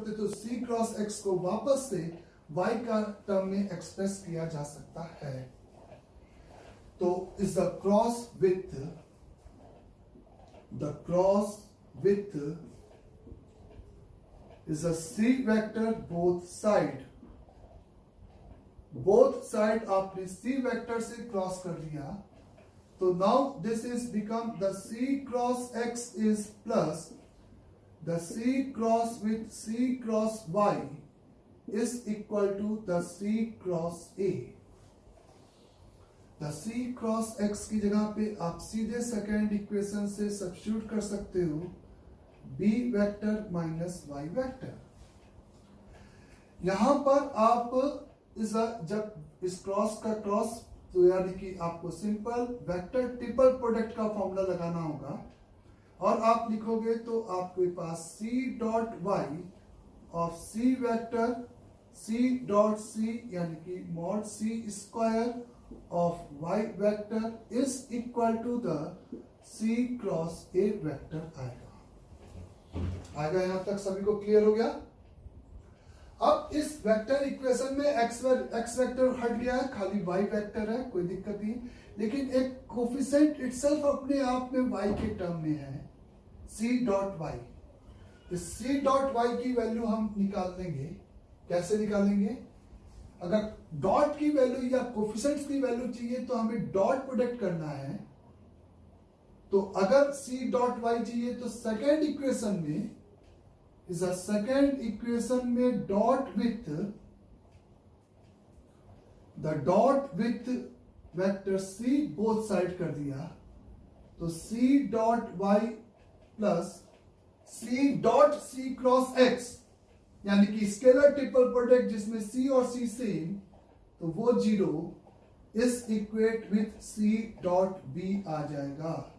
होते तो c cross x को वापस से y का टर्म में एक्सप्रेस किया जा सकता है। तो is the cross with is a C vector both side आपने C vector से क्रॉस कर दिया, तो now this is become the C cross X is plus the C cross with C cross Y is equal to the C cross A। the C cross X की जगह पे आप सीधे second equation से substitute कर सकते हो B vector minus Y vector. यहां पर आप जब इस क्रॉस का क्रॉस, तो यानी कि आपको सिंपल वेक्टर ट्रिपल प्रोडक्ट का फॉर्मूला लगाना होगा और आप लिखोगे तो आपके पास C dot Y of C vector C dot C यानी कि mod C square of Y vector is equal to the C cross A vector आएगा। यहां तक सभी को क्लियर हो गया। अब इस वेक्टर इक्वेशन में x वेक्टर हट गया है, खाली y वेक्टर है, कोई दिक्कत नहीं, लेकिन एक कोफिशिएंट इटसेल्फ अपने आप में y के टर्म में है c डॉट y। इस c डॉट y की वैल्यू हम निकाल लेंगे। कैसे निकालेंगे? अगर डॉट की वैल्यू या कोफिशिएंट्स की वैल्यू चाहिए तो हमें डॉट प्रोडक्ट करना है। तो अगर c डॉट y चाहिए तो सेकेंड इक्वेशन में dot with vector c both side कर दिया, तो c dot y plus c dot c cross x यानी कि स्केलर ट्रिपल प्रोडक्ट जिसमें c और c सेम, तो वो 0 इस equate with c dot b आ जाएगा।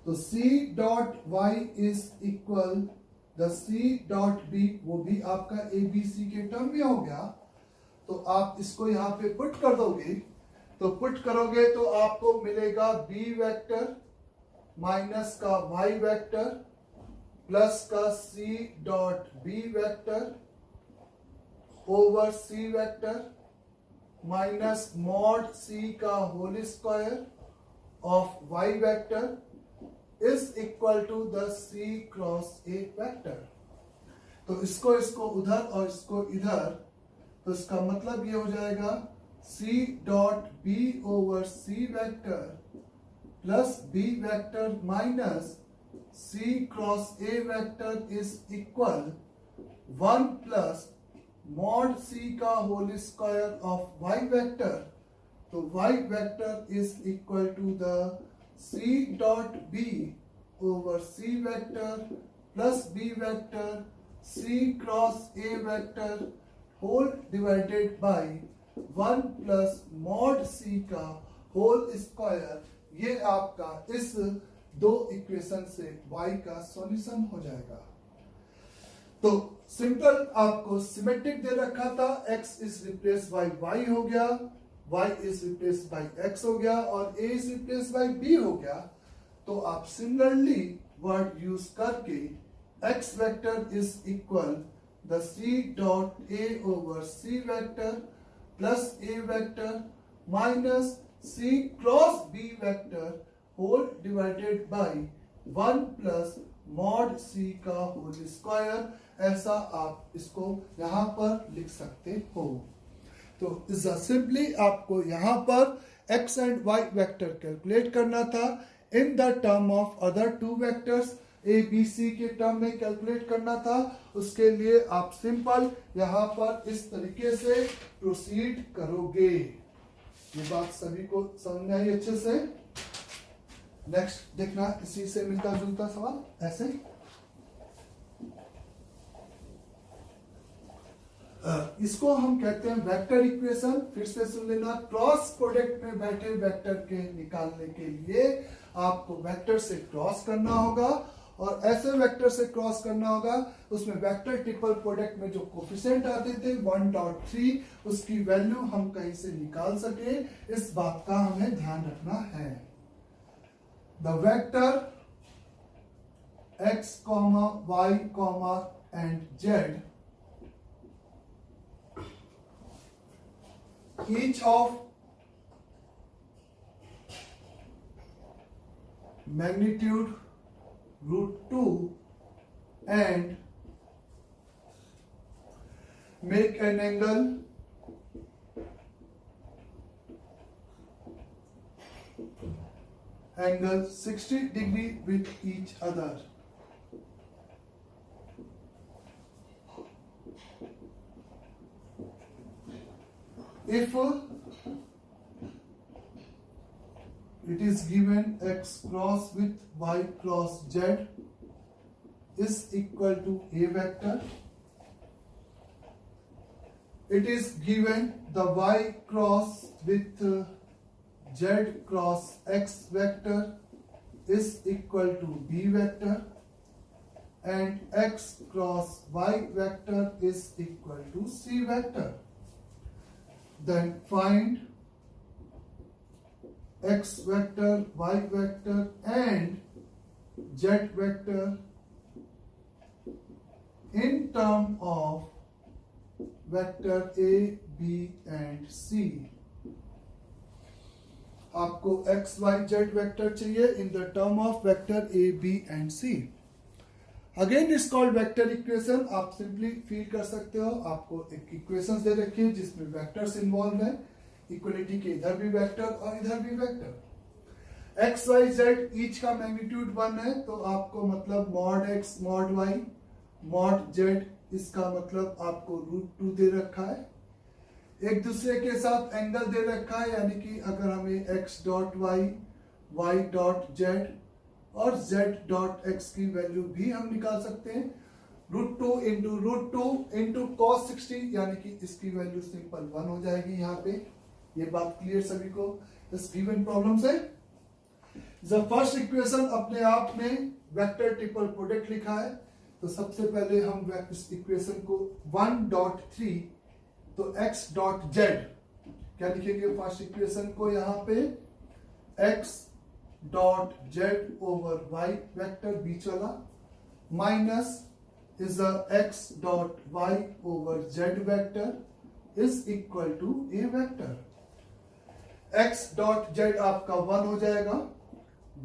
तो c dot y is equal the c dot b, वो भी आपका a b c के टर्म में हो गया। तो आप इसको यहां पे पुट कर दोगे, तो पुट करोगे तो आपको मिलेगा b वेक्टर माइनस का y वेक्टर प्लस का c dot b vector over c vector minus mod c का whole square of y vector is equal to the C cross A vector. तो इसको उधर और इसको इधर, तो इसका मतलब ये हो जाएगा C dot B over C vector plus B vector minus C cross A vector is equal 1 plus mod C का whole square of Y vector. तो Y vector is equal to the C dot B over C vector plus B vector C cross A vector whole divided by 1 plus mod C का whole square. ये आपका इस दो equation से y का solution हो जाएगा। तो सिंपल आपको सिमेट्रिक दे रखा था, x is replace by y हो गया, y is replace by x हो गया और a is replace by b हो गया। तो आप सिमिलरली वर्ड यूज करके x vector is equal the c dot a over c vector plus a vector minus c cross b vector whole divided by 1 plus mod c का whole square, ऐसा आप इसको यहां पर लिख सकते हो। तो इस सिंपली आपको यहां पर x and y vector calculate करना था इन the term of other two vectors a b c के टर्म में कैलकुलेट करना था। उसके लिए आप सिंपल यहां पर इस तरीके से प्रोसीड करोगे। ये बात सभी को समझ में आई अच्छे से? नेक्स्ट देखना इसी से मिलता जुलता सवाल ऐसे। इसको हम कहते हैं वेक्टर इक्वेशन। फिर से सुन लेना, क्रॉस प्रोडक्ट में बैठे वेक्टर के निकालने के लिए आपको वेक्टर से क्रॉस करना होगा और ऐसे वेक्टर से क्रॉस करना होगा उसमें वेक्टर ट्रिपल प्रोडक्ट में जो कोफिशिएंट आते थे 1.3, उसकी वैल्यू हम कहीं से निकाल सके, इस बात का हमें ध्यान रखना है। The vector x, y, and z each of magnitude √2 and make an angle angle 60 degree with each other. If it is given x cross with y cross z is equal to a vector, it is given the y cross with z cross x vector is equal to b vector, and x cross y vector is equal to c vector. Then find x vector, y vector and z vector in term of vector A, B and C. आपको x, y, z vector चाहिए in the term of vector A, B and C. Again is called vector equation. आप simply feel कर सकते हो, आपको एक equation दे रखी है जिसमें वेक्टर्स इन्वॉल्व है, इक्वलिटी के इधर भी वेक्टर और इधर भी vector. X y z each का मैग्नीट्यूड 1 है, तो आपको मतलब mod x mod y mod z, इसका मतलब आपको √2 दे रखा है. एक दूसरे के साथ एंगल दे रखा है, यानी कि अगर हमें x dot y, y dot z और z डॉट x की वैल्यू भी हम निकाल सकते हैं. √2 इंटू √2 इंटू cos 60, यानी कि इसकी वैल्यू सिंपल 1 हो जाएगी. यहाँ पे ये बात क्लियर सभी को इस गिवन प्रॉब्लम से. द फर्स्ट इक्वेशन अपने आप में वेक्टर ट्रिपल प्रोडक्ट लिखा है, तो सबसे पहले हम इस इक्वेशन को 1.3 तो x डॉट जेड क्या लिखेंगे फर्स्ट इक्वेशन को, यहाँ पे x dot Z over y vector बीच वाला minus is x dot y over z vector is equal to a vector. x dot Z आपका 1 हो जाएगा,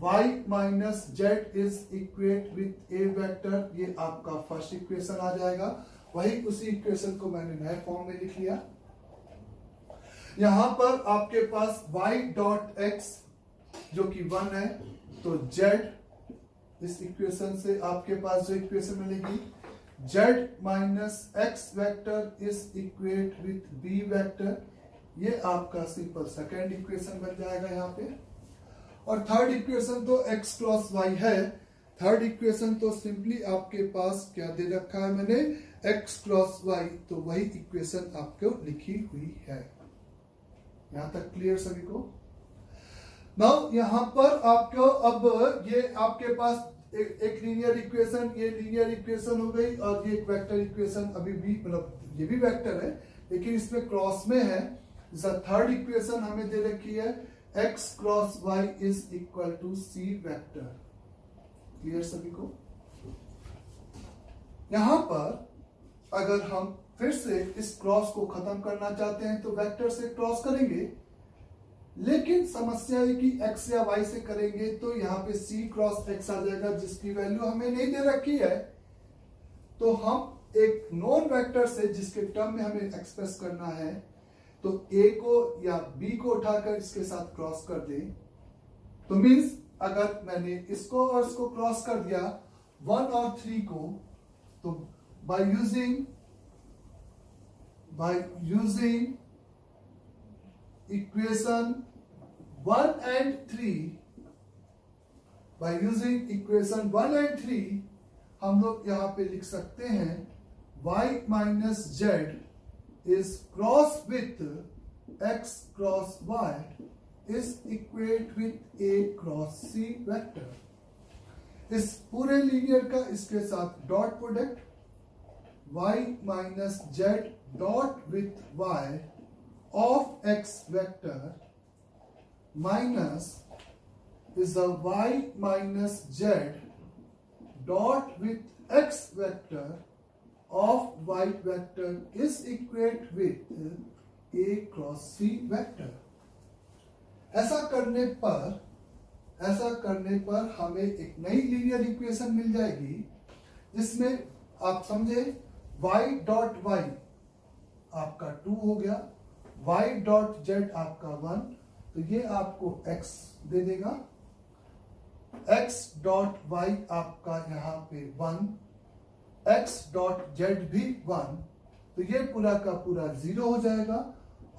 y minus Z is equate with a vector, ये आपका फर्स्ट इक्वेशन आ जाएगा. वही उसी इक्वेशन को मैंने नए फॉर्म में लिख लिया. यहां पर आपके पास y डॉट x जो कि 1 है, तो z इस इक्वेशन से आपके पास जो इक्वेशन मिलेगी z minus x vector is equate with b vector, ये आपका सिंपल सेकेंड इक्वेशन बन जाएगा यहाँ पे. और थर्ड इक्वेशन तो x क्रॉस y है, थर्ड इक्वेशन तो सिंपली आपके पास क्या दे रखा है मैंने, x क्रॉस y, तो वही इक्वेशन आपको लिखी हुई है. यहां तक क्लियर सभी को. नाउ यहां पर आपको अब ये आपके पास एक लीनियर इक्वेशन, ये लीनियर इक्वेशन हो गई, और ये एक वेक्टर इक्वेशन अभी भी मतलब ये भी वेक्टर है लेकिन इसमें क्रॉस में है. थर्ड इक्वेशन हमें दे रखी है x cross y is equal to c vector. Clear सभी को. यहां पर अगर हम फिर से इस क्रॉस को खत्म करना चाहते हैं तो वेक्टर से क्रॉस करेंगे, लेकिन समस्या है कि x या y से करेंगे तो यहाँ पे c क्रॉस x आ जाएगा जिसकी वैल्यू हमें नहीं दे रखी है. तो हम एक नॉन वेक्टर से जिसके टर्म में हमें एक्सप्रेस करना है, तो a को या b को उठाकर इसके साथ क्रॉस कर दें, तो मीन्स अगर मैंने इसको और इसको क्रॉस कर दिया 1 और 3 को, तो by using equation 1 and 3, by using equation 1 and 3 हम लोग यहाँ पे लिख सकते हैं y minus Z is cross with x cross y is equate with a cross c vector. इस पूरे लीनियर का इसके साथ dot product y minus Z dot with y of x vector minus is the y minus z dot with x vector of y vector is equate with a cross c vector. ऐसा करने पर हमें एक नई linear equation मिल जाएगी जिसमें आप समझे y डॉट y आपका 2 हो गया, y डॉट z आपका 1, तो ये आपको x दे देगा, x डॉट y आपका यहाँ पे 1, x डॉट z भी 1, तो ये पूरा का पूरा 0 हो जाएगा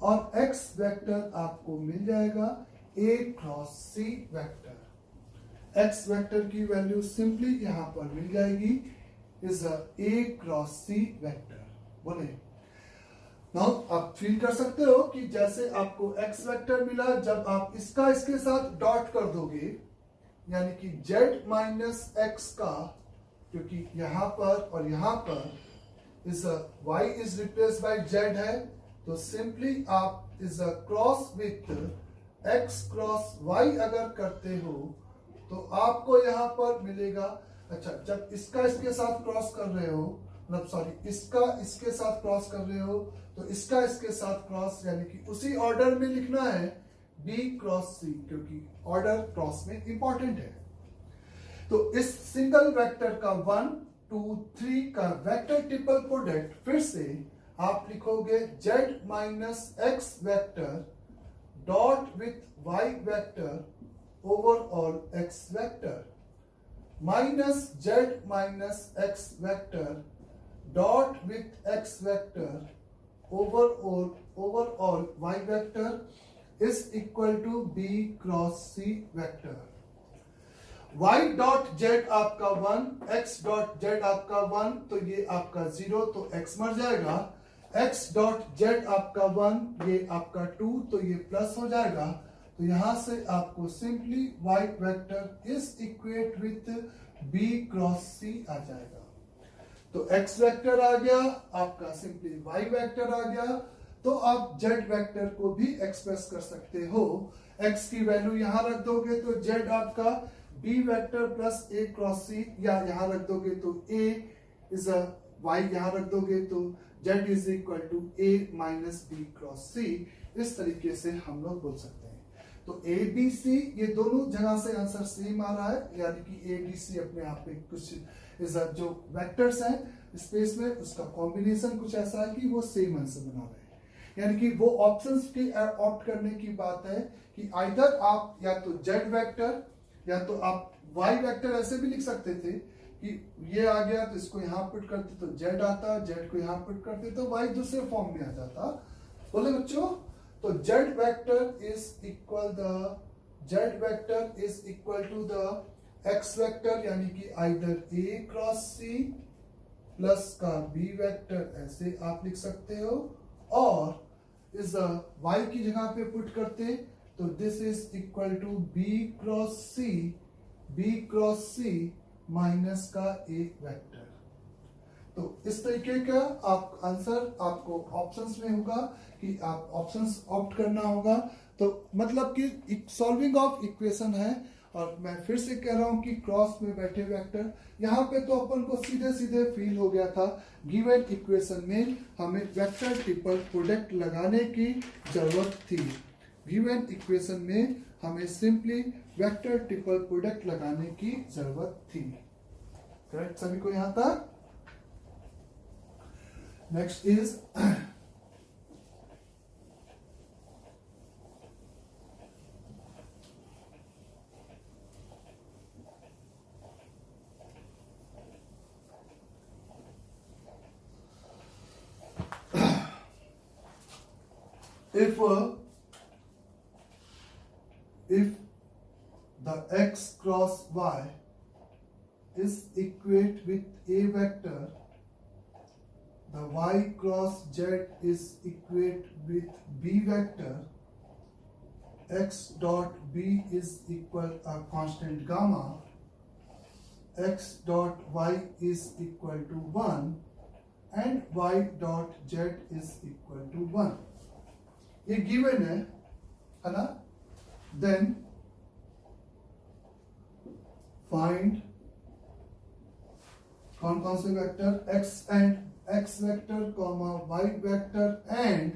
और x वेक्टर आपको मिल जाएगा a cross c vector. x vector की वैल्यू सिंपली यहां पर मिल जाएगी is a cross c vector. बोले नाउ आप फील कर सकते हो कि जैसे आपको x वेक्टर मिला, जब आप इसका इसके साथ डॉट कर दोगे, यानी कि z माइनस x का, क्योंकि यहां पर और यहां पर is y is replace bye z है, तो सिंपली आप is a cross with x cross y अगर करते हो तो आपको यहां पर मिलेगा। अच्छा, जब इसका इसके साथ क्रॉस कर रहे हो, मतलब सॉरी, इसका इसके साथ क्रॉस कर रहे हो तो इसका इसके साथ क्रॉस, यानी कि उसी ऑर्डर में लिखना है b क्रॉस c, क्योंकि ऑर्डर क्रॉस में इंपॉर्टेंट है। तो इस सिंगल वेक्टर का 1 2 3 का वेक्टर ट्रिपल प्रोडक्ट फिर से आप लिखोगे z minus x vector dot with y vector over all x vector minus z minus x vector dot with x vector over all y vector is equal to b cross c vector. y dot z आपका 1, x dot z आपका 1, तो ये आपका 0, तो x मर जाएगा, x dot z आपका 1, ये आपका 2, तो ये प्लस हो जाएगा, तो यहां से आपको simply y vector is equate with b cross c आ जाएगा। तो x वेक्टर आ गया आपका, सिंपली y वेक्टर आ गया, तो आप z वेक्टर को भी एक्सप्रेस कर सकते हो। x की वैल्यू यहां रख दोगे तो z आपका b vector plus a cross c, या यहां रख दोगे तो a इज अ y, यहां रख दोगे तो z is equal to a minus b cross c। इस तरीके से हम लोग बोल सकते हैं। तो a b c ये दोनों जगह से आंसर सेम आ रहा है, यानी कि a b c अपने आप में कुछ इज जो वेक्टर्स हैं स्पेस में, उसका कॉम्बिनेशन कुछ ऐसा है कि वो सेम आंसर बना रहे हैं। यानी कि वो ऑप्शंस की ऑप्ट करने की बात है कि आइदर आप या तो z वेक्टर या तो आप y वेक्टर ऐसे भी लिख सकते थे कि ये आ गया तो इसको यहां पुट करते तो z आता, z को यहां पुट करते तो y दूसरे फॉर्म में आ जाता। बोले बच्चों, तो z vector is equal to the x vector, यानी कि either a cross c plus का b वेक्टर ऐसे आप लिख सकते हो, और इस y की जगह पे पुट करते तो this is equal to b cross c minus का a वेक्टर। तो इस तरीके का आप आंसर आपको ऑप्शंस में होगा कि आप ऑप्शंस ऑप्ट करना होगा। तो मतलब कि सॉल्विंग ऑफ इक्वेशन है, और मैं फिर से कह रहा हूं कि क्रॉस में बैठे वेक्टर, यहां पे तो अपन को सीधे सीधे फील हो गया था गिवन इक्वेशन में हमें वेक्टर ट्रिपल प्रोडक्ट लगाने की जरूरत थी। गिवन इक्वेशन में हमें सिंपली वेक्टर ट्रिपल प्रोडक्ट लगाने की जरूरत थी। करेक्ट सभी को यहां तक? Next is if the x cross y is equate with a vector, the y cross z is equate with b vector, x dot b is equal a constant gamma, x dot y is equal to 1 and y dot z is equal to 1। ये given है ना? Then find कौन कौन से vector x vector comma y vector and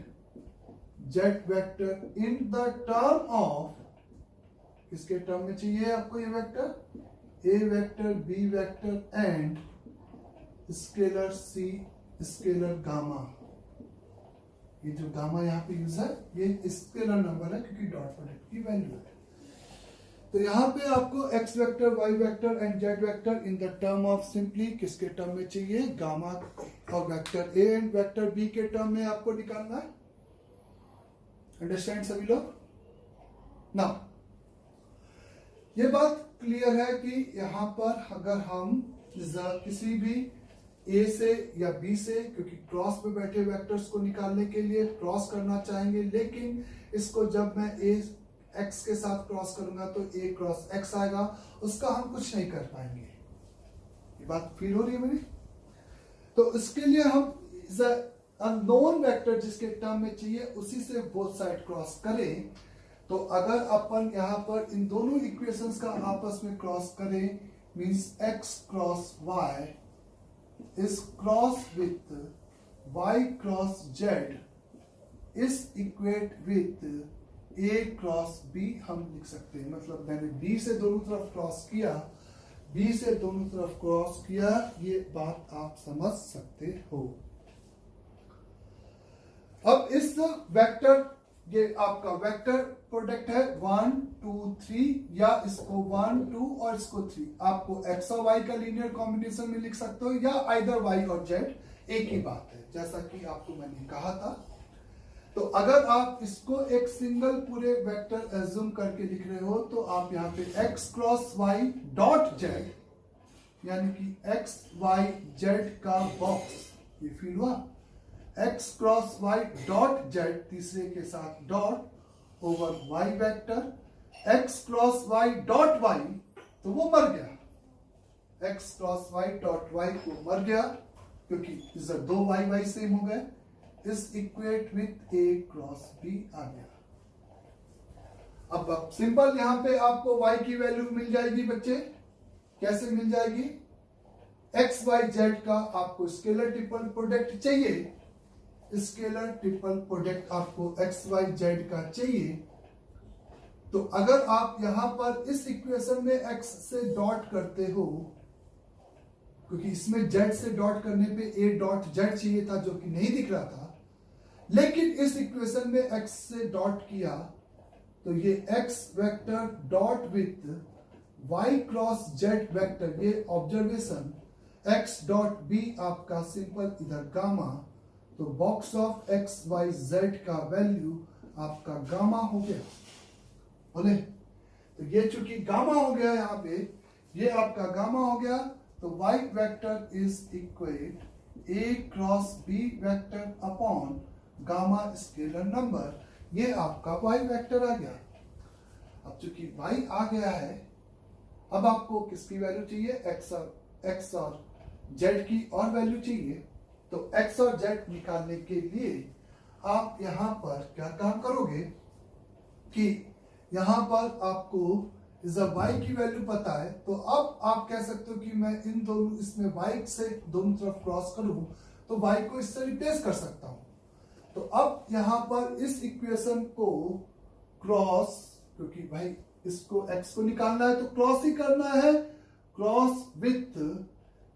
z vector in the term of, किसके term में चाहिए आपको ये vector, a vector, b vector and scalar c, scalar gamma. ये जो गामा यहाँ पे यूज है ये स्केलर नंबर है क्योंकि डॉट प्रोडक्ट की वैल्यू है। तो यहाँ पे आपको x vector, y vector and z vector in the term of simply किसके टर्म में चाहिए, गामा, और vector a and vector b के टर्म में आपको निकालना है। अंडरस्टैंड सभी लोग? ना ये बात क्लियर है कि यहां पर अगर हम किसी भी ए से या बी से, क्योंकि क्रॉस पे बैठे वेक्टर्स को निकालने के लिए क्रॉस करना चाहेंगे, लेकिन इसको जब मैं ए एक्स के साथ क्रॉस करूंगा तो ए क्रॉस एक्स आएगा, उसका हम कुछ नहीं कर पाएंगे। ये बात फील हो रही है मेरी? तो इसके लिए हम अननोन वेक्टर जिसके टर्म में चाहिए उसी से बोथ साइड क्रॉस करें। तो अगर अपन यहां पर इन दोनों इक्वेशंस का आपस में क्रॉस करें, means x cross y is cross with y cross z is equate with a cross b हम लिख सकते हैं। मतलब मैंने b से दोनों तरफ क्रॉस किया, b से दोनों तरफ क्रॉस किया, ये बात आप समझ सकते हो। अब इस वेक्टर, ये आपका वेक्टर प्रोडक्ट है 1 2 3, या इसको 1 2 और इसको 3, आपको एक्स और वाई का लीनियर कॉम्बिनेशन में लिख सकते हो, या आइदर वाई और जेड एक ही बात है, जैसा कि आपको मैंने कहा था। तो अगर आप इसको एक सिंगल पूरे वेक्टर एज्यूम करके लिख रहे हो तो आप यहाँ पे x cross y dot z, यानी कि एक्स वाई जेड का बॉक्स, ये फील हुआ, x cross y dot z तीसरे के साथ dot over y vector, x cross y dot y तो वो मर गया, x cross y dot y को मर गया क्योंकि इधर दो y सेम हो गए, इस equate with a cross b आ गया। अब सिंपल यहां पे आपको y की वैल्यू मिल जाएगी बच्चे, कैसे मिल जाएगी, x y z का आपको स्केलर ट्रिपल प्रोडक्ट चाहिए, स्केलर ट्रिपल प्रोडक्ट आपको एक्स वाई जेड का चाहिए। तो अगर आप यहां पर इस इक्वेशन में x से डॉट करते हो, क्योंकि इसमें z से डॉट करने पे a डॉट z चाहिए था जो कि नहीं दिख रहा था, लेकिन इस इक्वेशन में x से डॉट किया तो ये x vector dot with y cross z vector, ये ऑब्जर्वेशन x डॉट b आपका सिंपल इधर गामा, तो box of x y z का वैल्यू आपका गामा हो गया। बोले तो ये चूंकि गामा हो गया, यहां पे ये आपका गामा हो गया, तो y vector is equate a cross b vector upon gamma scalar number, ये आपका वाई वेक्टर आ गया। अब चूंकि वाई आ गया है, अब आपको किसकी वैल्यू चाहिए, एक्स और जेड की और वैल्यू चाहिए। तो x और z निकालने के लिए आप यहां पर क्या काम करोगे कि यहां पर आपको जब y की वैल्यू पता है, तो अब आप कह सकते हो कि मैं इन दोनों, इसमें y से दोनों तरफ क्रॉस करूं तो y को इससे रिप्लेस कर सकता हूं। तो अब यहां पर इस इक्वेशन को क्रॉस, क्योंकि भाई इसको x को निकालना है तो क्रॉस ही करना है, क्रॉस विथ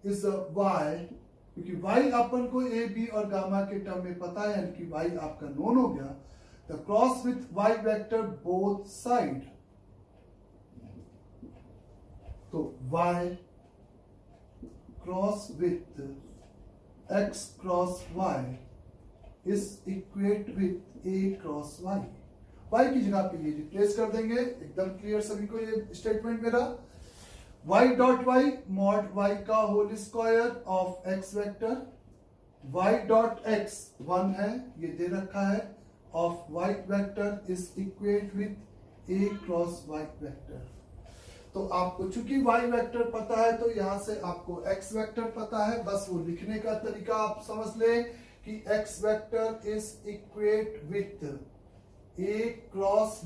इज y, क्योंकि y अपन को a b और गामा के टर्म में पता है, यानी कि y आपका नोन हो गया। The cross with y vector both side, तो y cross with x cross y is equate with a cross y, y की जगह पे ये रिप्लेस कर देंगे। एकदम क्लियर सभी को ये स्टेटमेंट मेरा, y dot y mod y का whole square of x vector, y dot x 1 है ये दे रखा है, of y vector is equate with a cross y vector. तो आपको चूंकि y वेक्टर पता है तो यहां से आपको x वेक्टर पता है, बस वो लिखने का तरीका आप समझ ले कि x vector is equate with a cross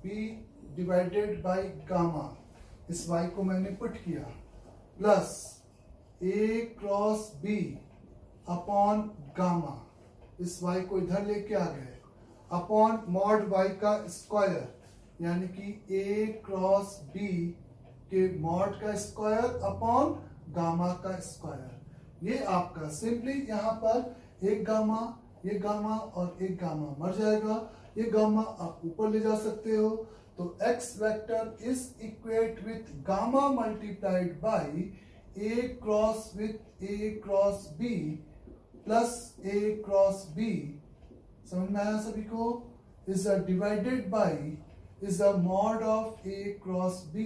b divided by gamma, इस y को मैंने पुट किया, plus a cross b upon gamma, इस y को इधर लेके आ गए अपॉन मॉड y का स्क्वायर, यानी कि a क्रॉस b के मॉड का स्क्वायर अपॉन गामा का स्क्वायर। ये आपका सिंपली यहाँ पर एक गामा, ये गामा और एक गामा मर जाएगा, ये गामा आप ऊपर ले जा सकते हो। तो x vector is equate with gamma multiplied by a cross with a cross b plus a cross b, समझ में आया सभी को? Is divided by is a mod of a cross b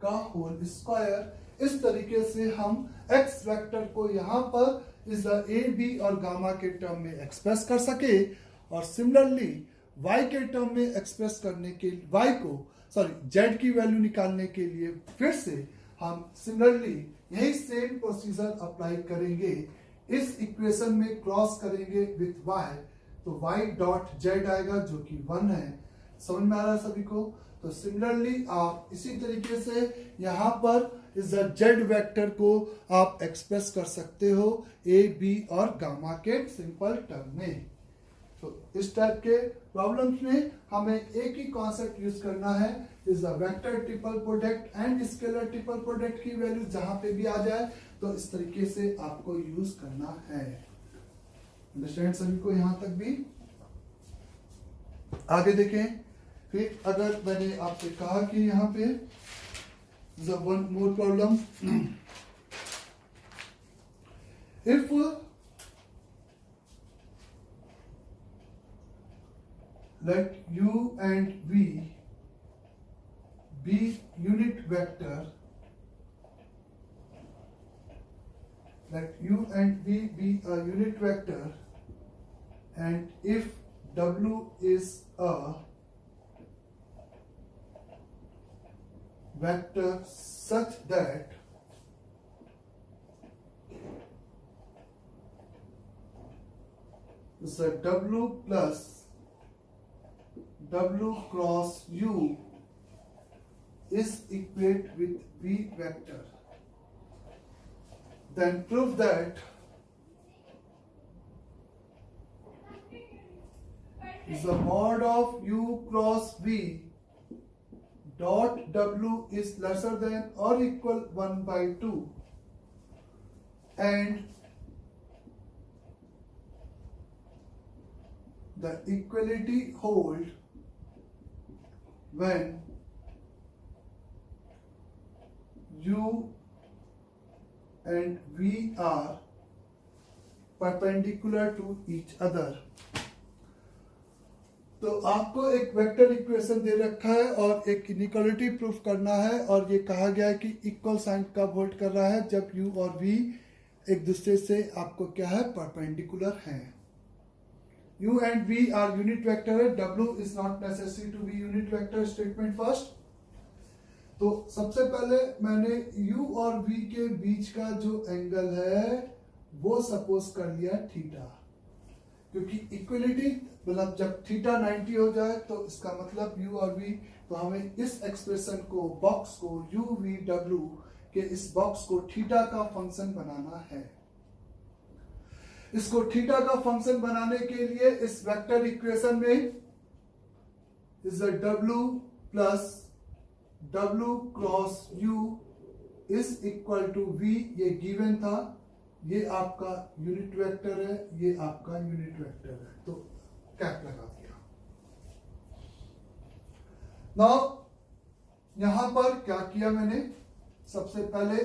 का होल स्क्वायर। इस तरीके से हम x वेक्टर को यहाँ पर इज a b और गामा के टर्म में एक्सप्रेस कर सके, और सिमिलरली y के टर्म में एक्सप्रेस करने के y को z की वैल्यू निकालने के लिए फिर से हम सिमिलरली यही सेम प्रोसीजर अप्लाई करेंगे। इस इक्वेशन में क्रॉस करेंगे विथ y, तो y डॉट z आएगा जो कि 1 है। समझ में आ रहा है सभी को? तो सिमिलरली आप इसी तरीके से यहाँ पर इस z वेक्टर को आप एक्सप्रेस कर सकते हो a b और गामा के सिंपल टर्म में। तो इस टाइप के प्रॉब्लम्स में हमें एक ही कॉन्सेप्ट यूज करना है, is the vector triple product and scalar triple product की वैल्यू जहां पे भी आ जाए तो इस तरीके से आपको यूज करना है। अंडरस्टैंड सभी को यहां तक भी? आगे देखें। फिर अगर मैंने आपसे कहा कि यहाँ पे one more problem, if let u and v be unit vector, let u and v be a unit vector, and if w is a vector such that the w plus w cross u is equate with v vector, then prove that the mod of u cross v dot w is lesser than or equal 1 by 2, and the equality hold when u and v are perpendicular to each other। तो आपको एक vector equation दे रखा है और एक inequality proof करना है, और ये कहा गया है कि इक्वल साइन कब होल्ड कर रहा है, जब u और v एक दूसरे से आपको क्या है, परपेंडिकुलर है। u and v are unit vector है, w is not necessary to be unit vector statement first। तो सबसे पहले मैंने u और v के बीच का जो एंगल है वो सपोज कर लिया थीटा, क्योंकि इक्वलिटी मतलब जब थीटा 90 हो जाए तो इसका मतलब u और v, तो हमें इस एक्सप्रेशन को बॉक्स को u v w के इस बॉक्स को थीटा का फंक्शन बनाना है। इसको थीटा का फंक्शन बनाने के लिए इस वेक्टर इक्वेशन में is w plus w cross u is equal to v, ये गिवन था, ये आपका यूनिट वेक्टर है, ये आपका यूनिट वेक्टर है, तो कैप लगा दिया। नाउ यहां पर क्या किया मैंने, सबसे पहले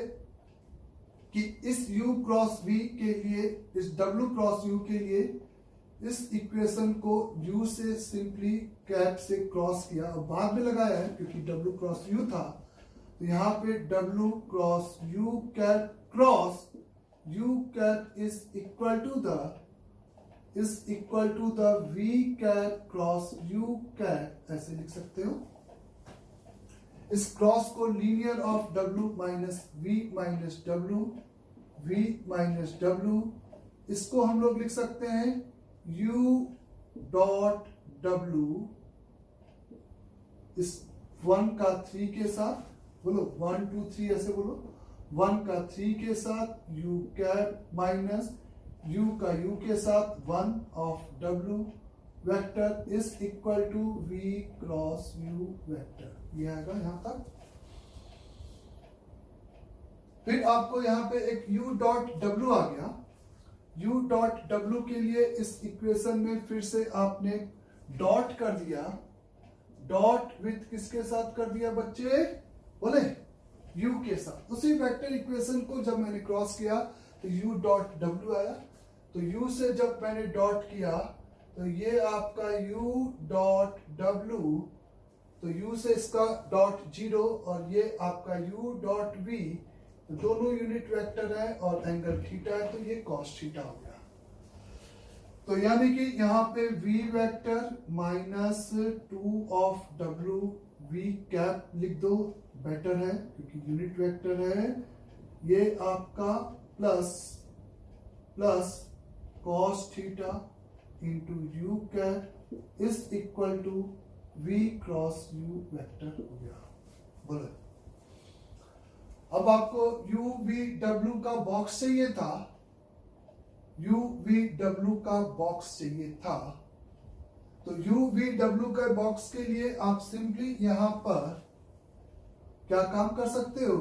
कि इस u क्रॉस v के लिए, इस w क्रॉस u के लिए इस इक्वेशन को u से सिंपली कैप से क्रॉस किया और बाद में लगाया है क्योंकि w क्रॉस u था, तो यहाँ पे w cross u cap cross u cap is equal to the v cap cross u cap, ऐसे लिख सकते हो। इस क्रॉस को linear of w minus w, इसको हम लोग लिख सकते हैं u डॉट w इस 1 का 3 के साथ, बोलो 1 2 3 ऐसे बोलो, 1 का 3 के साथ u कैप माइनस u का u के साथ 1 of w vector is equal to v cross u vector. ये आएगा यहां तक। फिर आपको यहां पे एक u डॉट w आ गया। u डॉट w के लिए इस इक्वेशन में फिर से आपने डॉट कर दिया। डॉट विथ किसके साथ कर दिया बच्चे? बोले u के साथ। उसी वेक्टर इक्वेशन को जब मैंने क्रॉस किया तो u डॉट w आया। तो u से जब मैंने डॉट किया तो ये आपका u डॉट w, तो u से इसका डॉट 0 और ये आपका u डॉट v, तो दोनों यूनिट वेक्टर है और एंगल थीटा है, तो ये कॉस थीटा हो गया। तो यानी कि यहाँ पे v vector minus 2 of w v cap लिख दो, बेटर है क्योंकि यूनिट वेक्टर है। ये आपका plus plus cos theta into u cap is equal to v cross u vector हो गया। बोलो अब आपको u v w का बॉक्स चाहिए था, u v w का बॉक्स चाहिए था। तो u v w का बॉक्स के लिए आप सिंपली यहां पर क्या काम कर सकते हो?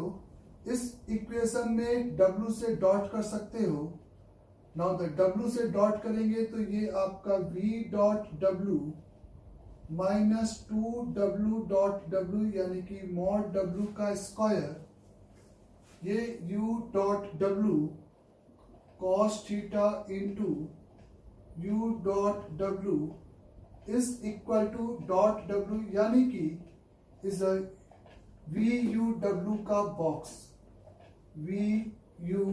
इस इक्वेशन में w से डॉट कर सकते हो। नाउ द w से डॉट करेंगे तो ये आपका v dot w minus 2w dot w यानी कि मॉड w का स्क्वायर, ये u dot w cos theta into u dot w is equal to dot w यानी कि is a v u w का बॉक्स, v u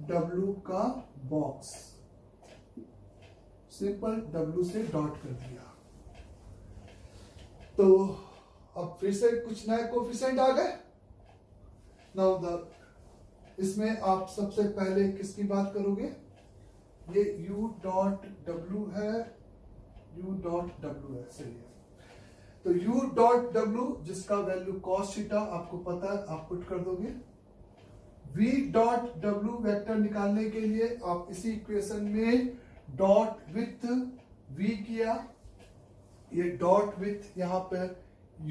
w का box, simple w से dot कर दिया। तो अब फिर से कुछ नए कोफिशिएंट आ गए। नाउ द इसमें आप सबसे पहले किसकी बात करोगे? ये u डॉट w है, u डॉट w है, सही है। तो u डॉट w जिसका वैल्यू कॉस थीटा आपको पता है, आप पुट कर दोगे। v डॉट w वेक्टर निकालने के लिए आप इसी इक्वेशन में डॉट विथ v किया, ये डॉट विथ यहां पे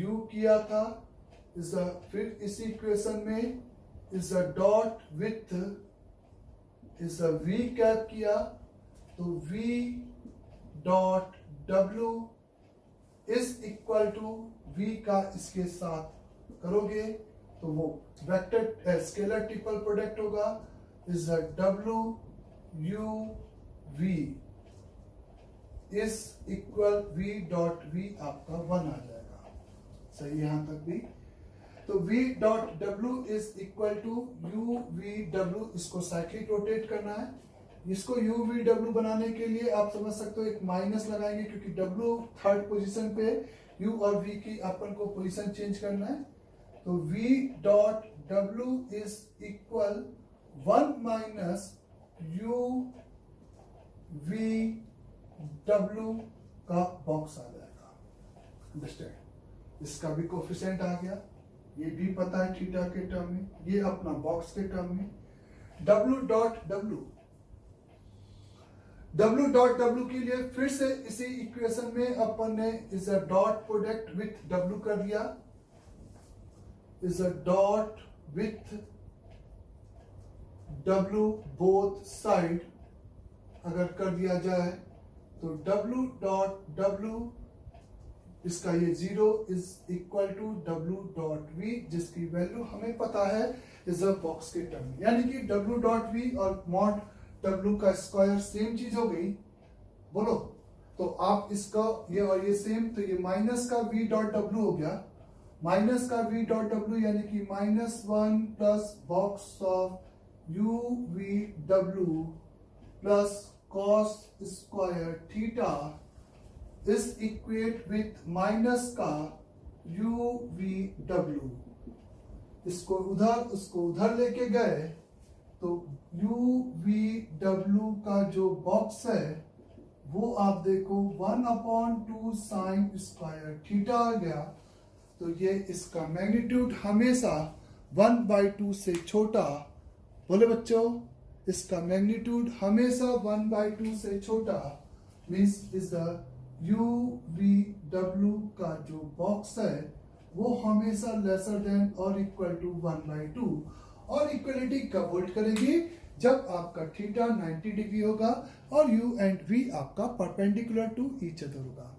u किया था, फिर इसी इक्वेशन में is a dot with is a v cap किया, तो v dot w is equal to v का इसके साथ करोगे तो वो वेक्टर स्केलर ट्रिपल प्रोडक्ट होगा, is a w u v is equal v dot v आपका 1 आ जाएगा। सही यहां तक भी। तो v dot w is equal to u v w, इसको साइक्लिक रोटेट करना है। इसको u v w बनाने के लिए आप समझ सकते हो एक माइनस लगाएंगे क्योंकि w थर्ड पोजीशन पे, u और v की अपन को पोजीशन चेंज करना है। तो v dot w is equal 1 minus u v w का बॉक्स आ जाएगा। अंडरस्टैंड? इसका भी कोफिशिएंट आ गया, ये भी पता है थीटा के टर्म में, ये अपना बॉक्स के टर्म में। w डॉट w के लिए फिर से इसी इक्वेशन में अपन ने is a dot product with w कर दिया, is a dot with w both side अगर कर दिया जाए तो w डॉट w इसका ये 0 is equal to w dot v, जिसकी वैल्यू हमें पता है इज अ बॉक्स के टर्म में। यानी कि w डॉट v और मॉड w का स्क्वायर सेम चीज हो गई। बोलो तो आप इसका ये और ये सेम, तो ये माइनस का v डॉट w हो गया, माइनस का v डॉट w यानी कि -1 plus box of u v w plus cos square theta is equate with minus का u v w। इसको उधर उसको उधर लेके गए तो u v w का जो बॉक्स है वो आप देखो 1/2 साइन स्क्वायर थीटा आ गया। तो ये इसका मैग्नीट्यूड हमेशा 1/2 से छोटा बोले बच्चों, इसका मैग्नीट्यूड हमेशा 1/2 से छोटा, मीन्स इज द UVW का जो बॉक्स है वो हमेशा लेसर देन और इक्वल टू 1/2। और इक्वलिटी कब होल्ड करेगी? जब आपका थीटा 90 डिग्री होगा और U एंड V आपका परपेंडिकुलर टू ईच अदर होगा।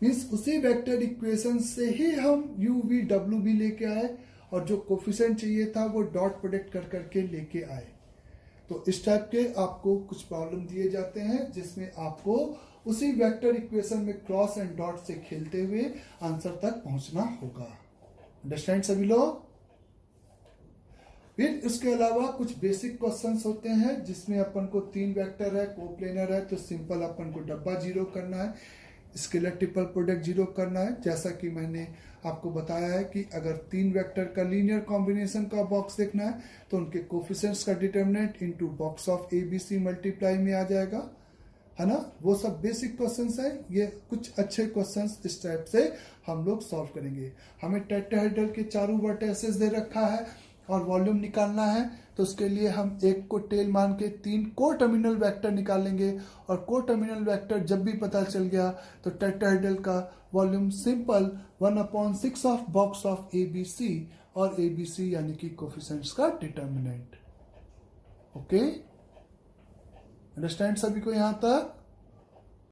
मीन्स उसी वेक्टर इक्वेशन से ही हम UVW भी लेके आए और जो कोफिशिएंट चाहिए था वो डॉट प्रोडक्ट कर करके लेके आए। तो इस टाइप के आपको कुछ प्रॉब्लम दिए जाते हैं जिसमें आपको उसी वेक्टर इक्वेशन में क्रॉस एंड डॉट से खेलते हुए आंसर तक पहुंचना होगा। अंडरस्टैंड सभी लोग? फिर इसके अलावा कुछ बेसिक क्वेश्चंस होते हैं जिसमें अपन को 3 वेक्टर है, कोप्लेनर है, तो सिंपल अपन को डब्बा जीरो करना है, स्केलर ट्रिपल प्रोडक्ट जीरो करना है। जैसा कि मैंने आपको बताया है कि अगर 3 वेक्टर का लीनियर कॉम्बिनेशन का बॉक्स देखना है तो उनके कोफिशिएंट्स का determinant into box of ABC multiply में आ जाएगा, है ना। वो सब बेसिक क्वेश्चंस है। ये कुछ अच्छे क्वेश्चंस इस टाइप से हम लोग सॉल्व करेंगे। हमें टेट्राहेड्रल के चारों वर्टिसेस दे रखा है और वॉल्यूम निकालना है, तो उसके लिए हम एक को टेल मान के 3 को टर्मिनल वेक्टर निकालेंगे और को टर्मिनल वेक्टर जब भी पता चल गया तो टेट्राहेड्रल का volume simple 1/6 of box of ABC और ABC यानी कि कोफिशिएंट्स का डिटरमिनेंट। ओके, अंडरस्टैंड सभी को यहां तक?